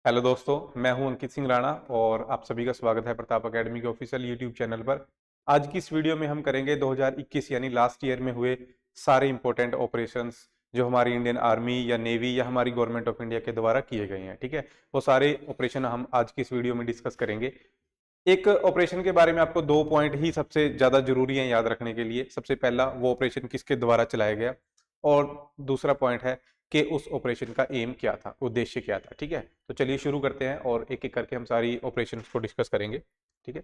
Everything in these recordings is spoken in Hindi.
हेलो दोस्तों, मैं हूं अंकित सिंह राणा और आप सभी का स्वागत है प्रताप एकेडमी के ऑफिशियल यूट्यूब चैनल पर। आज की इस वीडियो में हम करेंगे 2021 यानी लास्ट ईयर में हुए सारे इंपॉर्टेंट ऑपरेशंस जो हमारी इंडियन आर्मी या नेवी या हमारी गवर्नमेंट ऑफ इंडिया के द्वारा किए गए हैं। ठीक है, वो सारे ऑपरेशन हम आज की इस वीडियो में डिस्कस करेंगे। एक ऑपरेशन के बारे में आपको दो पॉइंट ही सबसे ज्यादा जरूरी है याद रखने के लिए। सबसे पहला, वो ऑपरेशन किसके द्वारा चलाया गया, और दूसरा पॉइंट है कि उस ऑपरेशन का एम क्या था, उद्देश्य क्या था। ठीक है, तो चलिए शुरू करते हैं और एक एक करके हम सारी ऑपरेशन को डिस्कस करेंगे। ठीक है,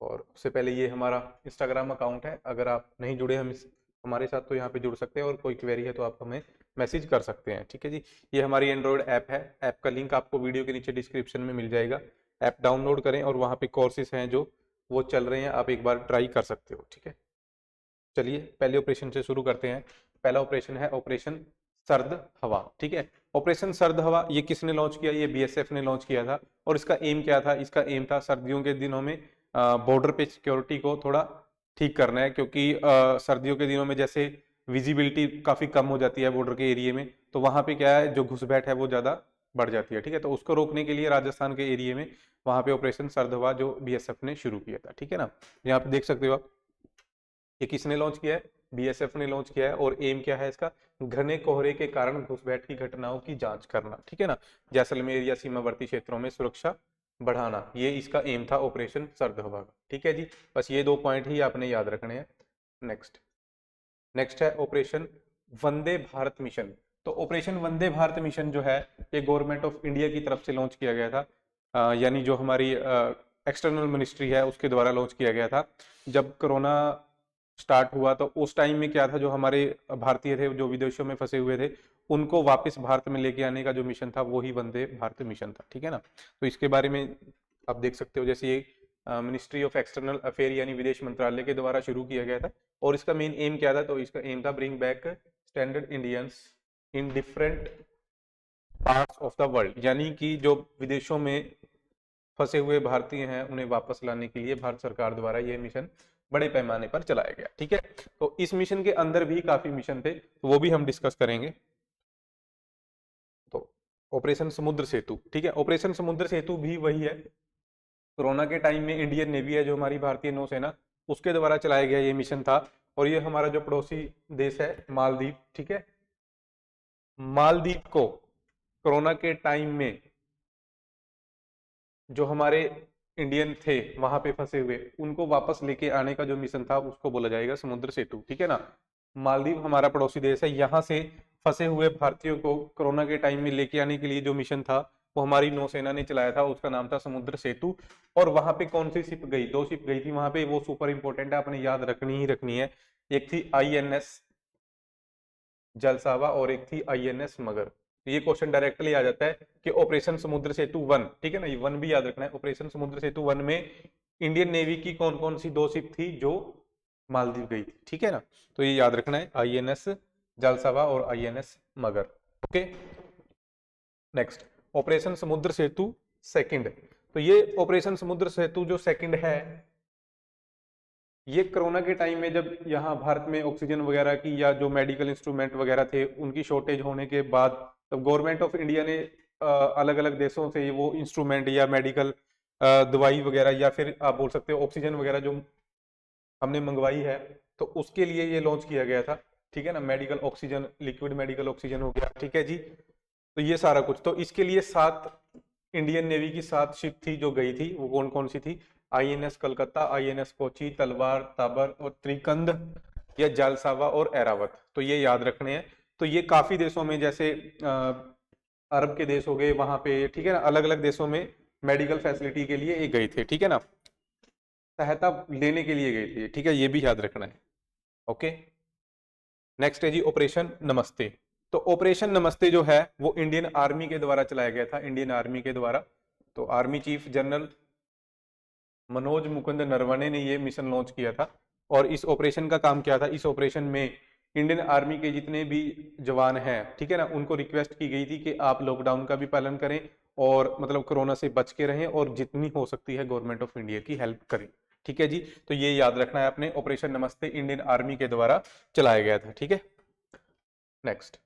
और उससे पहले ये हमारा इंस्टाग्राम अकाउंट है, अगर आप नहीं जुड़े हमारे साथ तो यहाँ पे जुड़ सकते हैं, और कोई क्वेरी है तो आप हमें मैसेज कर सकते हैं। ठीक है जी, ये हमारी एंड्रॉयड ऐप है। ऐप का लिंक आपको वीडियो के नीचे डिस्क्रिप्शन में मिल जाएगा। ऐप डाउनलोड करें और वहाँ पे कोर्सेज हैं जो वो चल रहे हैं, आप एक बार ट्राई कर सकते हो। ठीक है, चलिए पहले ऑपरेशन से शुरू करते हैं। पहला ऑपरेशन है ऑपरेशन सर्द हवा। ठीक है, ऑपरेशन सर्द हवा ये किसने लॉन्च किया? ये बीएसएफ ने लॉन्च किया था। और इसका एम क्या था? इसका एम था सर्दियों के दिनों में बॉर्डर पे सिक्योरिटी को थोड़ा ठीक करना है, क्योंकि सर्दियों के दिनों में जैसे विजिबिलिटी काफी कम हो जाती है बॉर्डर के एरिया में, तो वहां पे क्या है, जो घुसपैठ है वो ज्यादा बढ़ जाती है। ठीक है, तो उसको रोकने के लिए राजस्थान के एरिया में वहां पे ऑपरेशन सर्द हवा जो बीएसएफ ने शुरू किया था। ठीक है ना, यहाँ पे देख सकते हो आप, ये किसने लॉन्च किया है? बीएसएफ ने लॉन्च किया है। और एम क्या है इसका? घने कोहरे के कारण घुसपैठ की घटनाओं की जांच करना। ठीक है ना, जैसलमेर या सीमावर्ती क्षेत्रों में सुरक्षा बढ़ाना, ये इसका एम था ऑपरेशन सर्द हवा का। ठीक है जी, बस ये दो पॉइंट ही आपने याद रखने हैं। नेक्स्ट नेक्स्ट है ऑपरेशन वंदे भारत मिशन। तो ऑपरेशन वंदे भारत मिशन जो है, ये गवर्नमेंट ऑफ इंडिया की तरफ से लॉन्च किया गया था। यानी जो हमारी एक्सटर्नल मिनिस्ट्री है उसके द्वारा लॉन्च किया गया था। जब कोरोना स्टार्ट हुआ तो उस टाइम में क्या था, जो हमारे भारतीय थे जो विदेशों में फंसे हुए थे, उनको वापस भारत में लेके आने का जो मिशन था वो ही वंदे भारत मिशन था। ठीक है ना, तो इसके बारे में आप देख सकते हो, जैसे ये मिनिस्ट्री ऑफ एक्सटर्नल अफेयर यानी विदेश मंत्रालय के द्वारा शुरू किया गया था। और इसका मेन एम क्या था? तो इसका एम था bring back standard Indians in different parts of the world, यानी कि जो विदेशों में फंसे हुए भारतीय हैं उन्हें वापस लाने के लिए भारत सरकार द्वारा यह मिशन बड़े पैमाने पर चलाया गया। ठीक है, तो इस मिशन के अंदर भी काफी मिशन थे, तो वो भी हम डिस्कस करेंगे। तो ऑपरेशन समुद्र सेतु, ठीक है, ऑपरेशन समुद्र सेतु भी वही है। कोरोना के टाइम में इंडियन नेवी है जो हमारी भारतीय नौसेना, उसके द्वारा चलाया गया ये मिशन था। और ये हमारा जो पड़ोसी देश है मालदीव, ठीक है, मालदीव को कोरोना के टाइम में जो हमारे इंडियन थे वहां पे फंसे हुए, उनको वापस लेके आने का जो मिशन था उसको बोला जाएगा समुद्र सेतु। ठीक है ना, मालदीव हमारा पड़ोसी देश है, यहाँ से फंसे हुए भारतीयों को कोरोना के टाइम में लेके आने के लिए जो मिशन था वो हमारी नौसेना ने चलाया था, उसका नाम था समुद्र सेतु। और वहां पे कौन सी शिप गई? दो शिप गई थी वहां पे, वो सुपर इंपोर्टेंट है, आपने याद रखनी ही रखनी है। एक थी आईएनएस जलसावा और एक थी आईएनएस मगर। ये क्वेश्चन डायरेक्टली आ जाता है कि ऑपरेशन समुद्र सेतु वन, ठीक है ना, ये वन भी याद रखना है। ऑपरेशन समुद्र सेतु वन में इंडियन नेवी की कौन कौन सी दो शिप थी जो मालदीव गई थी? ठीक है ना, तो ये याद रखना है, आईएनएस जलसावा और आईएनएस मगर। ओके, नेक्स्ट ऑपरेशन समुद्र सेतु सेकंड। तो ये ऑपरेशन समुद्र सेतु जो सेकंड है, ये कोरोना के टाइम में जब यहाँ भारत में ऑक्सीजन वगैरह की या जो मेडिकल इंस्ट्रूमेंट वगैरह थे उनकी शॉर्टेज होने के बाद, तब गवर्नमेंट ऑफ इंडिया ने अलग अलग देशों से वो इंस्ट्रूमेंट या मेडिकल दवाई वगैरह, या फिर आप बोल सकते हो ऑक्सीजन वगैरह जो हमने मंगवाई है, तो उसके लिए ये लॉन्च किया गया था। ठीक है ना, medical oxygen, liquid medical oxygen हो गया। ठीक है जी, तो ये सारा कुछ, तो इसके लिए सात इंडियन नेवी की सात शिप थी जो गई थी, वो कौन कौन सी थी? आईएनएस कलकत्ता, आईएनएस कोची, तलवार, ताबर और त्रिकंद, या जालसावा और एरावत। तो ये याद रखने हैं। तो ये काफी देशों में, जैसे अरब के देश हो गए वहां पे, ठीक है ना, अलग अलग देशों में मेडिकल फैसिलिटी के लिए ये गई थे। ठीक है ना, सहायता लेने के लिए गई थी। ठीक है, ये भी याद रखना है। ओके, नेक्स्ट है जी ऑपरेशन नमस्ते। तो ऑपरेशन नमस्ते जो है वो इंडियन आर्मी के द्वारा चलाया गया था, इंडियन आर्मी के द्वारा। तो army chief general Manoj Mukund Naravane ने ये मिशन लॉन्च किया था। और इस ऑपरेशन का काम क्या था? इस ऑपरेशन में इंडियन आर्मी के जितने भी जवान हैं, ठीक है ना, उनको रिक्वेस्ट की गई थी कि आप लॉकडाउन का भी पालन करें और मतलब कोरोना से बच के रहें, और जितनी हो सकती है गवर्नमेंट ऑफ इंडिया की हेल्प करें। ठीक है जी, तो ये याद रखना है आपने, ऑपरेशन नमस्ते इंडियन आर्मी के द्वारा चलाया गया था। ठीक है, नेक्स्ट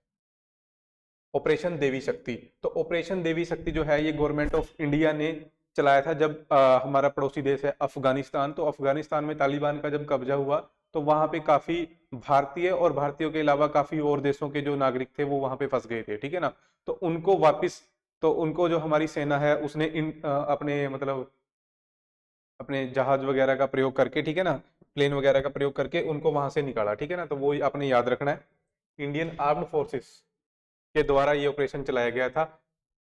ऑपरेशन देवी शक्ति। तो ऑपरेशन देवी शक्ति जो है ये गवर्नमेंट ऑफ इंडिया ने चलाया था जब हमारा पड़ोसी देश है अफगानिस्तान, तो अफगानिस्तान में तालिबान का जब कब्जा हुआ तो वहां पे काफी भारतीय और भारतीयों के अलावा काफी और देशों के जो नागरिक थे वो वहां पे फंस गए थे, ठीक है ना। तो उनको वापस, तो उनको जो हमारी सेना है उसने अपने मतलब अपने जहाज वगैरह का प्रयोग करके, ठीक है ना, प्लेन वगैरह का प्रयोग करके उनको वहां से निकाला, ठीक है ना। तो वो आपने याद रखना है। इंडियन आर्म्ड फोर्सेस के द्वारा ये ऑपरेशन चलाया गया था।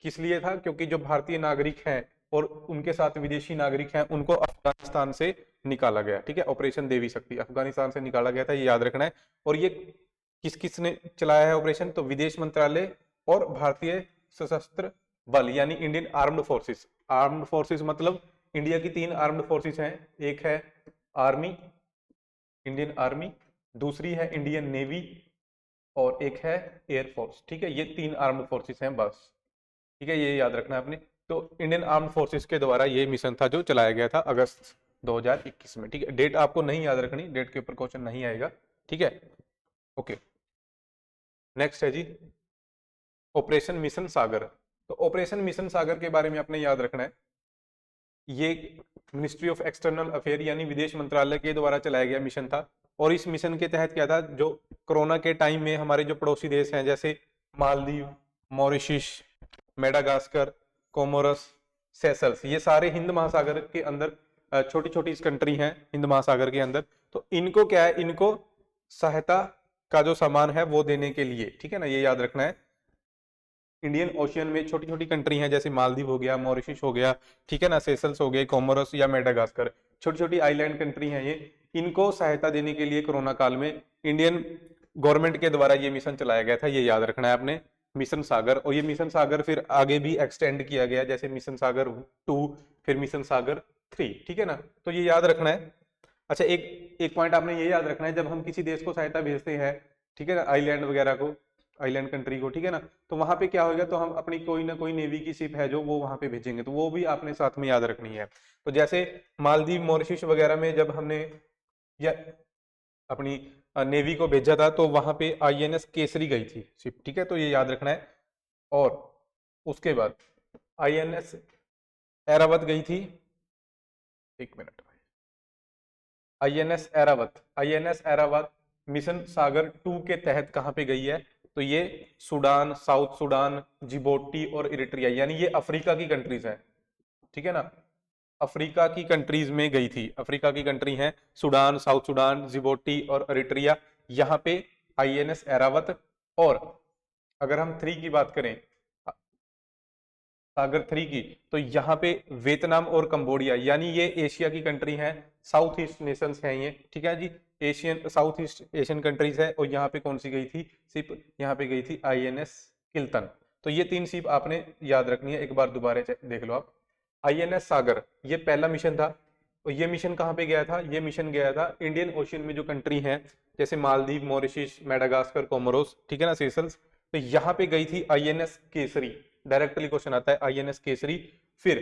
किस लिए था? क्योंकि जो भारतीय नागरिक हैं और उनके साथ विदेशी नागरिक हैं उनको अफगानिस्तान से निकाला गया, ठीक है। ऑपरेशन देवी शक्ति अफगानिस्तान से निकाला गया था, ये याद रखना है। और ये किस किस ने चलाया है ऑपरेशन? तो विदेश मंत्रालय और भारतीय सशस्त्र बल यानी Indian armed forces. Armed forces मतलब इंडिया की 3 आर्म्ड फोर्सेस हैं, एक है आर्मी, इंडियन आर्मी, दूसरी है इंडियन नेवी और एक है एयरफोर्स, ठीक है। ये 3 आर्म्ड फोर्सेस हैं बस, ठीक है, ये याद रखना है आपने। तो इंडियन आर्म्ड फोर्सेस के द्वारा ये मिशन था जो चलाया गया था अगस्त 2021 में, ठीक है। डेट आपको नहीं याद रखनी, डेट के ऊपर क्वेश्चन नहीं आएगा, ठीक है। ओके, नेक्स्ट है जी ऑपरेशन मिशन सागर। तो ऑपरेशन मिशन सागर के बारे में आपने याद रखना है। ये मिनिस्ट्री ऑफ एक्सटर्नल अफेयर यानी विदेश मंत्रालय के द्वारा चलाया गया मिशन था। और इस मिशन के तहत क्या था, जो कोरोना के टाइम में हमारे जो पड़ोसी देश हैं जैसे Maldives, Mauritius, Madagascar, Comoros, Seychelles, ये सारे हिंद महासागर के अंदर छोटी छोटी कंट्री हैं हिंद महासागर के अंदर। तो इनको क्या है, इनको सहायता का जो सामान है वो देने के लिए, ठीक है ना, ये याद रखना है। इंडियन ओशियन में छोटी छोटी कंट्री हैं जैसे मालदीव हो गया, मॉरिशस हो गया, ठीक है ना, सेशल्स हो गए, कोमोरस या मेडागास्कर, छोटी छोटी आइलैंड कंट्री हैं ये। इनको सहायता देने के लिए कोरोना काल में इंडियन गवर्नमेंट के द्वारा ये मिशन चलाया गया था, ये याद रखना है आपने, मिशन सागर। और ये मिशन सागर फिर आगे भी एक्सटेंड किया गया, जैसे मिशन सागर 2, फिर मिशन सागर 3, ठीक है ना। तो ये याद रखना है। अच्छा, एक पॉइंट आपने ये याद रखना है, जब हम किसी देश को सहायता भेजते हैं, ठीक है ना, आइलैंड वगैरह को, आइलैंड कंट्री को, ठीक है ना, तो वहां पे क्या होगा, तो हम अपनी कोई ना कोई नेवी की शिप है जो वो वहां पे भेजेंगे, तो वो भी आपने साथ में याद रखनी है। तो जैसे मालदीव, मॉरिशस वगैरह में जब हमने या अपनी नेवी को भेजा था तो वहां पे आईएनएस केसरी गई थी शिप, ठीक है, तो ये याद रखना है। और उसके बाद आईएनएस ऐरावत गई थी, एक मिनट, आईएनएस ऐरावत मिशन सागर 2 के तहत कहां पे गई है, तो ये सूडान, साउथ सूडान, जिबोटी और इरिट्रिया यानी ये अफ्रीका की कंट्रीज हैं, ठीक है ना, अफ्रीका की कंट्रीज में गई थी। अफ्रीका की कंट्री हैं सूडान, साउथ सूडान, जिबोटी और इरिट्रिया, यहाँ पे आईएनएस ऐरावत। और अगर हम 3 की बात करें, सागर 3 की, तो यहाँ पे वियतनाम और कंबोडिया यानी ये एशिया की कंट्री हैं, साउथ ईस्ट नेशंस हैं ये, ठीक है जी, Asian south east Asian countries है। और यहाँ पे कौन सी गई थी शिप, यहाँ पे गई थी आईएनएस किल्तन। तो ये 3 शिप आपने याद रखनी है, एक बार दोबारा देख लो आप। आईएनएस सागर ये पहला मिशन था, और ये मिशन कहाँ पे गया था, ये मिशन गया था इंडियन ओशियन में जो कंट्री है जैसे मालदीव, मॉरिशस, मेडागास्कर, कोमोरोस, ठीक है ना, सेशल्स, तो यहाँ पे गई थी आईएनएस केसरी, डायरेक्टली क्वेश्चन आता है आईएनएस केसरी। फिर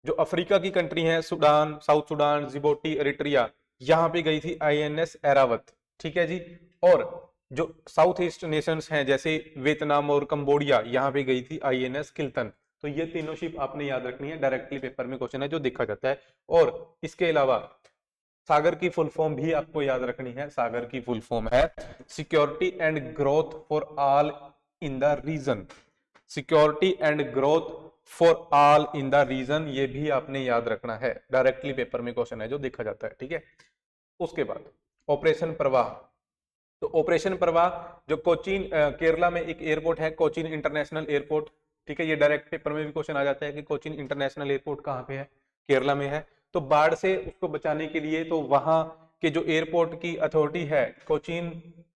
जो अफ्रीका की कंट्री है सूडान, साउथ सूडान, जिबोटी, इरिट्रिया, यहाँ पे गई थी आईएनएस ऐरावत, ठीक है जी। और जो साउथ ईस्ट नेशंस हैं जैसे वियतनाम और कंबोडिया, यहाँ पे गई थी आईएनएस किल्तन। तो ये तीनों शिप आपने याद रखनी है, डायरेक्टली पेपर में क्वेश्चन है जो देखा जाता है। और इसके अलावा सागर की फुल फॉर्म भी आपको याद रखनी है, सागर की फुल फॉर्म है security and growth for all in the region, security and growth for all in the region, ये भी आपने याद रखना है, डायरेक्टली पेपर में क्वेश्चन है जो देखा जाता है, ठीक है। उसके बाद ऑपरेशन प्रवाह। तो ऑपरेशन प्रवाह जो कोचीन केरला में एक एयरपोर्ट है, कोचीन इंटरनेशनल एयरपोर्ट, ठीक है, ये डायरेक्ट पेपर में भी क्वेश्चन आ जाता है कि कोचीन इंटरनेशनल एयरपोर्ट कहाँ पे है, केरला में है। तो बाढ़ से उसको बचाने के लिए तो वहां के जो एयरपोर्ट की अथॉरिटी है कोचीन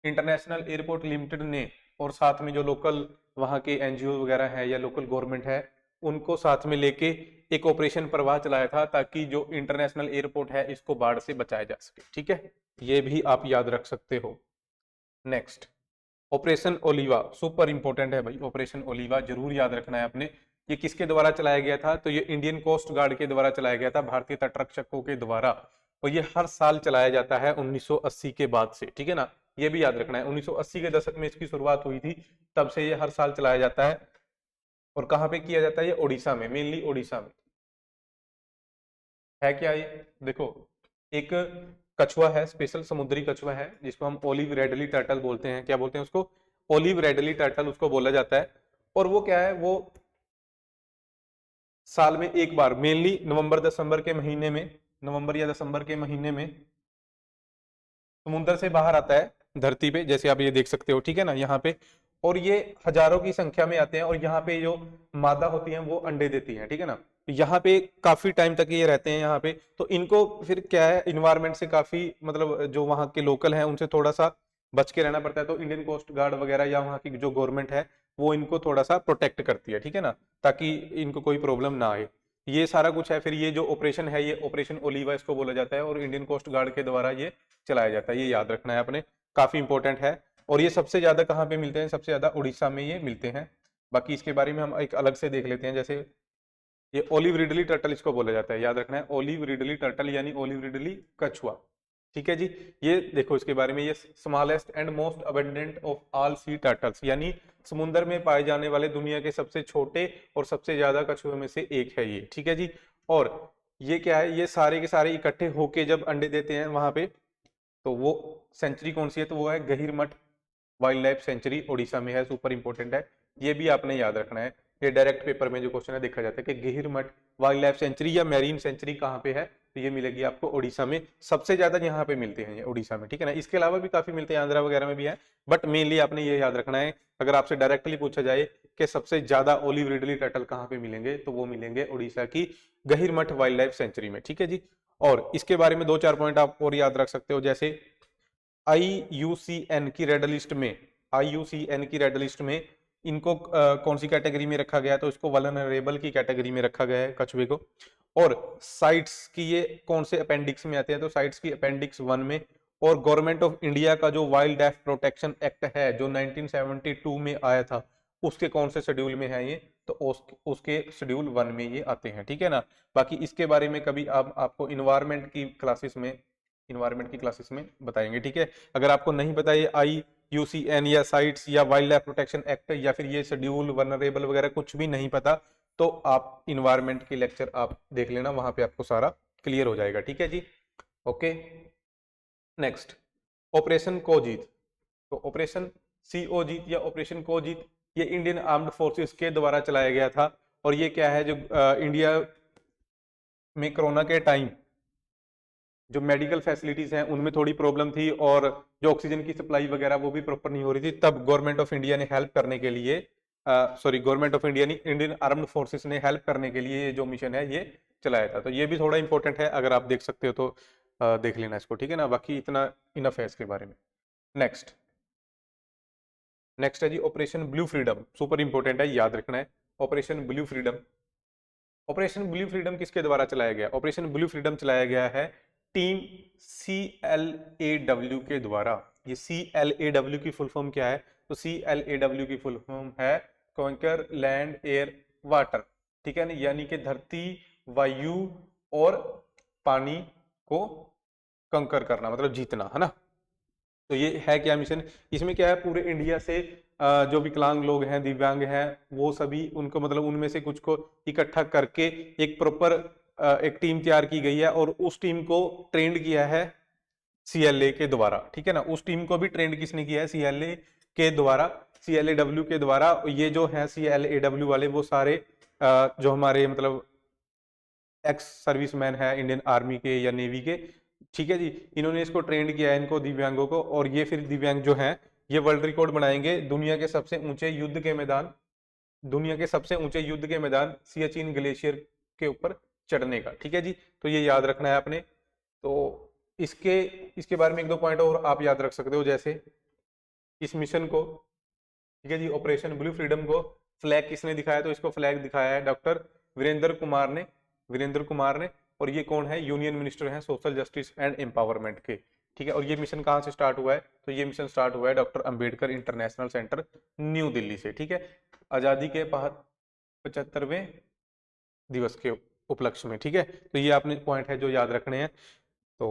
इंटरनेशनल एयरपोर्ट लिमिटेड ने, और साथ में जो लोकल वहां के एनजीओ वगैरह है या लोकल गवर्नमेंट है, उनको साथ में लेके एक ऑपरेशन प्रवाह चलाया था ताकि जो इंटरनेशनल एयरपोर्ट है इसको बाढ़ से बचाया जा सके, ठीक है, ये भी आप याद रख सकते हो। Next operation Oliva, super important है भाई, ऑपरेशन ओलिवा जरूर याद रखना है आपने। ये किसके द्वारा चलाया गया था, तो ये इंडियन कोस्ट गार्ड के द्वारा चलाया गया था, भारतीय तटरक्षकों के द्वारा। और ये हर साल चलाया जाता है 1980 के बाद से, ठीक है ना, ये भी याद रखना है। 1980 के दशक में इसकी शुरुआत हुई थी, तब से ये हर साल चलाया जाता है। और कहाँ पे किया जाता है? ये ओडिशा में, मेनली ओडिशा में है। क्या ये देखो, एक कछुआ है, स्पेशल समुद्री कछुआ है, जिसको हम ओलिव रेडली टर्टल बोलते हैं। क्या बोलते हैं उसको? ओलिव रेडली टर्टल उसको बोला जाता है। और वो क्या है, वो साल में एक बार, मेनली नवंबर दिसंबर के महीने में, नवंबर या दिसंबर के महीने में समुद्र से बाहर आता है धरती पे, जैसे आप ये देख सकते हो, ठीक है ना, यहाँ पे। और ये हजारों की संख्या में आते हैं, और यहाँ पे जो मादा होती हैं वो अंडे देती हैं, ठीक है ना। यहाँ पे काफी टाइम तक ये रहते हैं यहाँ पे। तो इनको फिर क्या है, इन्वायरमेंट से काफी, मतलब जो वहाँ के लोकल हैं उनसे थोड़ा सा बच के रहना पड़ता है। तो इंडियन कोस्ट गार्ड वगैरह या वहाँ की जो गवर्नमेंट है वो इनको थोड़ा सा प्रोटेक्ट करती है, ठीक है ना, ताकि इनको कोई प्रॉब्लम ना आए। ये सारा कुछ है। फिर ये जो ऑपरेशन है, ये ऑपरेशन ओलिवा इसको बोला जाता है, और इंडियन कोस्ट गार्ड के द्वारा ये चलाया जाता है। ये याद रखना है आपने, काफी इंपॉर्टेंट है। और ये सबसे ज्यादा कहाँ पे मिलते हैं? सबसे ज्यादा उड़ीसा में ये मिलते हैं। बाकी इसके बारे में हम एक अलग से देख लेते हैं। जैसे ये ओलिव रिडली टर्टल इसको बोला जाता है, याद रखना है, ओलिव रिडली टर्टल यानी ओलिव रिडली कछुआ, ठीक है जी। ये देखो इसके बारे में, ये smallest and most abundant of all C turtles, यानी समुद्र में पाए जाने वाले दुनिया के सबसे छोटे और सबसे ज्यादा कछुए में से एक है ये, ठीक है जी। और ये क्या है, ये सारे के सारे इकट्ठे होके जब अंडे देते हैं वहां पे, तो वो सेंचुरी कौन सी है? तो वो है गहीरमठ वाइल्ड लाइफ सेंचुरी, ओडिशा में है। सुपर इंपॉर्टेंट है, ये भी आपने याद रखना है। ये डायरेक्ट पेपर में जो क्वेश्चन है देखा जाता है कि गहीरमठ वाइल्ड लाइफ सेंचुरी या मैरीन सेंचुरी कहाँ पे है? तो ये मिलेगी आपको ओडिशा में। सबसे ज्यादा यहाँ पे मिलते हैं ये ओडिशा में, ठीक है ना। इसके अलावा भी काफी मिलते हैं, आंध्रा वगैरह में भी है, बट मेनली आपने ये याद रखना है। अगर आपसे डायरेक्टली पूछा जाए कि सबसे ज्यादा ओलिव रिडली टर्टल कहाँ पे मिलेंगे, तो वो मिलेंगे ओडिशा की गहीरमठ वाइल्ड लाइफ सेंचुरी में, ठीक है जी। और इसके बारे में दो चार पॉइंट आप और याद रख सकते हो। जैसे IUCN की रेड लिस्ट में, IUCN की रेड लिस्ट में इनको कौन सी कैटेगरी में रखा गया है? तो इसको वल्नरेबल की कैटेगरी में रखा गया है कछुए को। और साइट्स की ये कौन से अपेंडिक्स में आते हैं? तो साइट्स की अपेंडिक्स 1 में। और गवर्नमेंट ऑफ इंडिया का जो वाइल्ड लाइफ प्रोटेक्शन एक्ट है जो 1972 में आया था, उसके कौन से शेड्यूल में है ये? तो उसके शेड्यूल 1 में ये आते हैं, ठीक है ना। बाकी इसके बारे में कभी आपको इन्वायरमेंट की क्लासेस में बताएंगे, ठीक है। अगर आपको नहीं पता ये IUCN या साइट्स या वाइल्ड लाइफ प्रोटेक्शन एक्ट या फिर ये शेड्यूल वनरेबल वगैरह कुछ भी नहीं पता, तो आप इन्वायरमेंट की लेक्चर आप देख लेना, वहां पे आपको सारा क्लियर हो जाएगा, ठीक है जी। ओके, नेक्स्ट, ऑपरेशन कोजीत। तो ऑपरेशन COजीत या ऑपरेशन कोजीत, ये इंडियन आर्म्ड फोर्सेस के द्वारा चलाया गया था। और ये क्या है, जो इंडिया में कोरोना के टाइम जो मेडिकल फैसिलिटीज हैं उनमें थोड़ी प्रॉब्लम थी, और जो ऑक्सीजन की सप्लाई वगैरह वो भी प्रॉपर नहीं हो रही थी, तब गवर्नमेंट ऑफ इंडिया ने हेल्प करने के लिए, गवर्नमेंट ऑफ इंडिया ने, इंडियन आर्म्ड फोर्सेस ने हेल्प करने के लिए जो मिशन है ये चलाया था। तो ये भी थोड़ा इंपॉर्टेंट है, अगर आप देख सकते हो तो देख लेना इसको, ठीक है ना। बाकी इतना इनफ है इसके बारे में। नेक्स्ट, नेक्स्ट है जी operation blue freedom, super important है, याद रखना है। Operation blue freedom, operation blue freedom किसके द्वारा चलाया गया? ऑपरेशन ब्लू फ्रीडम चलाया गया है टीम CLAW के द्वारा। ये CLAW की फुल फॉर्म क्या है? तो CLAW की फुल फॉर्म है कॉन्कर लैंड एयर वाटर, ठीक है ना, यानी कि धरती, वायु और पानी को कंकर करना, मतलब जीतना, है ना। तो ये है क्या मिशन? इसमें क्या है, पूरे इंडिया से जो विकलांग लोग हैं, दिव्यांग हैं, वो सभी उनको, मतलब उनमें से कुछ को इकट्ठा करके एक प्रॉपर एक टीम तैयार की गई है, और उस टीम को ट्रेंड किया है CLA के द्वारा, ठीक है ना। उस टीम को भी ट्रेंड किसने किया है? CLA के द्वारा, CLAW के द्वारा। ये जो है CLAW वाले, वो सारे जो हमारे मतलब एक्स सर्विसमैन है इंडियन आर्मी के या नेवी के, ठीक है जी। इन्होंने इसको ट्रेंड किया है, इनको दिव्यांगों को, और ये फिर दिव्यांग जो हैं ये वर्ल्ड रिकॉर्ड बनाएंगे दुनिया के सबसे ऊंचे युद्ध के मैदान, दुनिया के सबसे ऊंचे युद्ध के मैदान सियाचिन ग्लेशियर के ऊपर चढ़ने का, ठीक है जी। तो ये याद रखना है आपने। तो इसके इसके बारे में एक दो पॉइंट और आप याद रख सकते हो। जैसे इस मिशन को, ठीक है जी, ऑपरेशन ब्लू फ्रीडम को फ्लैग किसने दिखाया? तो इसको फ्लैग दिखाया है डॉक्टर वीरेंद्र कुमार ने, वीरेंद्र कुमार ने। और ये कौन है? यूनियन मिनिस्टर हैं सोशल जस्टिस एंड एम्पावरमेंट के, ठीक है। और ये मिशन कहाँ से स्टार्ट हुआ है? तो ये मिशन स्टार्ट हुआ है doctor Ambedkar international centre, new Delhi से, ठीक है, आजादी के 75वें दिवस के उपलक्ष्य में, ठीक है। तो ये आपने पॉइंट है जो याद रखने हैं। तो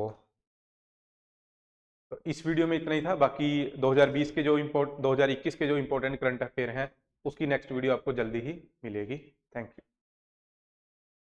तो इस वीडियो में इतना ही था। बाकी 2021 के जो इम्पोर्टेंट करंट अफेयर हैं उसकी नेक्स्ट वीडियो आपको जल्दी ही मिलेगी। Thank you.